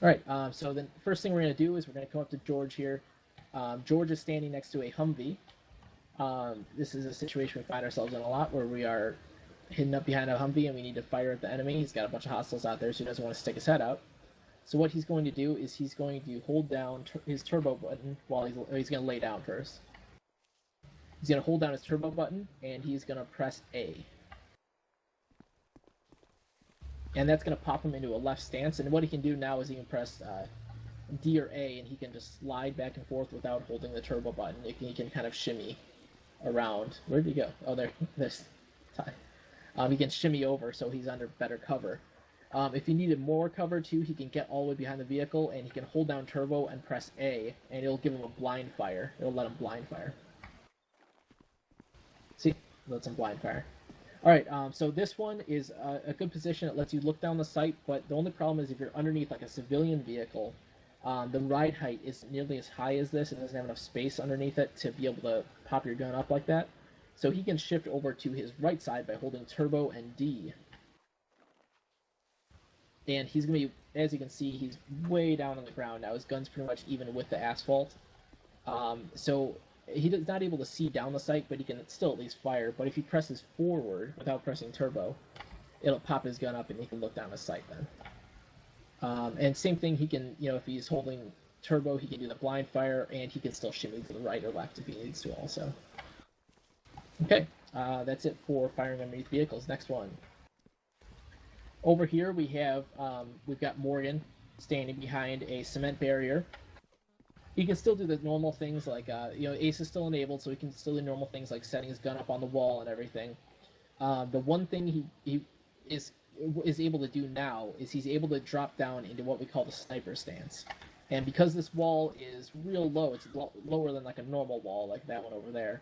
All right, so the first thing we're going to do is we're going to come up to George here. George is standing next to a Humvee. This is a situation we find ourselves in a lot where we are hidden up behind a Humvee and we need to fire at the enemy. He's got a bunch of hostiles out there, so he doesn't want to stick his head out. So what he's going to do is he's going to hold down his turbo button while he's going to lay down first. He's going to hold down his turbo button and he's going to press A. And that's going to pop him into a left stance. And what he can do now is he can press D or A, and he can just slide back and forth without holding the turbo button. He can kind of shimmy around. Where did he go? Oh, there. This time. He can shimmy over, so he's under better cover. If he needed more cover too, he can get all the way behind the vehicle, and he can hold down turbo and press A, and it'll give him a blind fire. It'll let him blind fire. See? It lets him blind fire. All right, so this one is a good position. It lets you look down the sight, but the only problem is if you're underneath like a civilian vehicle, the ride height isn't nearly as high as this. It doesn't have enough space underneath it to be able to pop your gun up like that. So he can shift over to his right side by holding turbo and D. And he's going to be, as you can see, he's way down on the ground now. His gun's pretty much even with the asphalt. So he's not able to see down the sight, but he can still at least fire. But if he presses forward without pressing turbo, it'll pop his gun up and he can look down the sight then. And same thing, he can, if he's holding turbo, he can do the blind fire, and he can still shimmy to the right or left if he needs to also. Okay, that's it for firing underneath vehicles. Next one. Over here we have, we've got Morgan standing behind a cement barrier. He can still do the normal things like, Ace is still enabled, so he can still do normal things like setting his gun up on the wall and everything. The one thing he is able to do now is he's able to drop down into what we call the sniper stance. And because this wall is real low, it's lower than like a normal wall, like that one over there,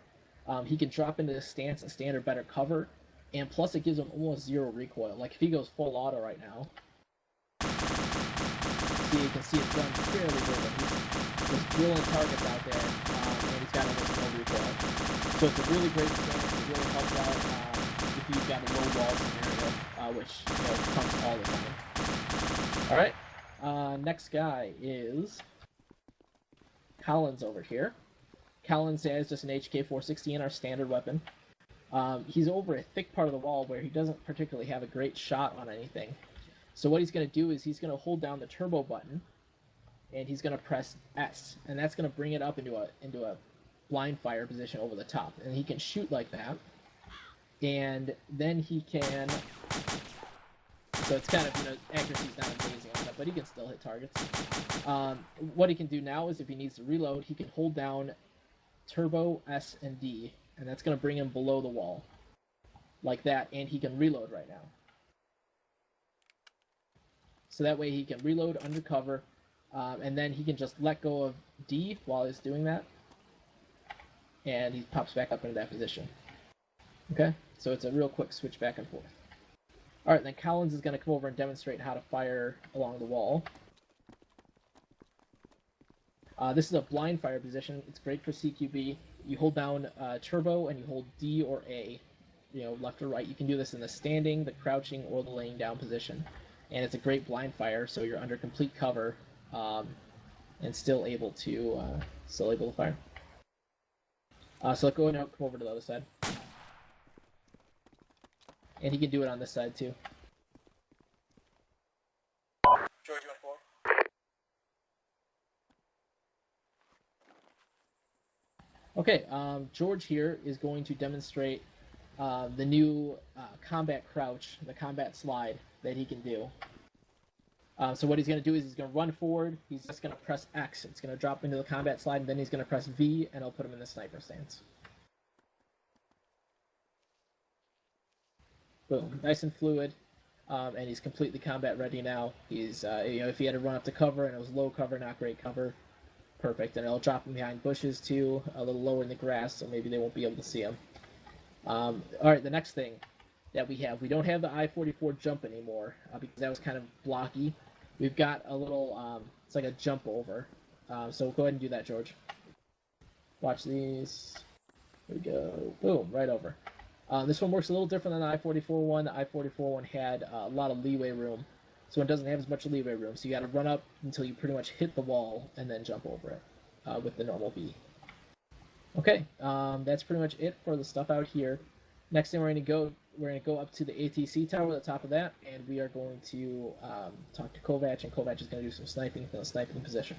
he can drop into this stance and stand under better cover, and plus it gives him almost zero recoil. Like if he goes full auto right now, see, you can see his gun fairly good. He's just drilling targets out there, and he's got almost no recoil. So it's a really great stance. It really helps out if you've got a low wall scenario, which comes all the time. All right, next guy is Collins over here. Collins has just an HK-416, our standard weapon. He's over a thick part of the wall where he doesn't particularly have a great shot on anything. So what he's going to do is he's going to hold down the turbo button, and he's going to press S, and that's going to bring it up into a blind fire position over the top, and he can shoot like that. And then he can, so it's kind of, accuracy's not amazing on that, but he can still hit targets. What he can do now is if he needs to reload, he can hold down turbo, S, and D, and that's going to bring him below the wall, like that, and he can reload right now. So that way he can reload under cover, and then he can just let go of D while he's doing that, and he pops back up into that position. Okay, so it's a real quick switch back and forth. All right, then Collins is going to come over and demonstrate how to fire along the wall. This is a blind fire position. It's great for CQB. You hold down turbo and you hold D or A, left or right. You can do this in the standing, the crouching, or the laying down position. And it's a great blind fire, so you're under complete cover and still able to fire. So go ahead and come over to the other side. And he can do it on this side too. George, you want forward? Okay, George here is going to demonstrate the new combat crouch, the combat slide that he can do. So what he's going to do is he's going to run forward. He's just going to press X. It's going to drop into the combat slide, and then he's going to press V, and it'll put him in the sniper stance. Boom, nice and fluid, and he's completely combat ready now. He's, if he had to run up to cover and it was low cover, not great cover, perfect. And it'll drop him behind bushes too, a little lower in the grass, so maybe they won't be able to see him. All right, the next thing that we don't have the I-44 jump anymore because that was kind of blocky. We've got a little, it's like a jump over. So go ahead and do that, George. Watch these. Here we go. Boom, right over. This one works a little different than the I-44 one. The I-44 one had a lot of leeway room so it doesn't have as much leeway room. So you got to run up until you pretty much hit the wall and then jump over it with the normal V. Okay, that's pretty much it for the stuff out here. Next thing we're gonna go up to the ATC tower at the top of that, and we are going to talk to Kovac, and Kovac is going to do some sniping from the sniping position.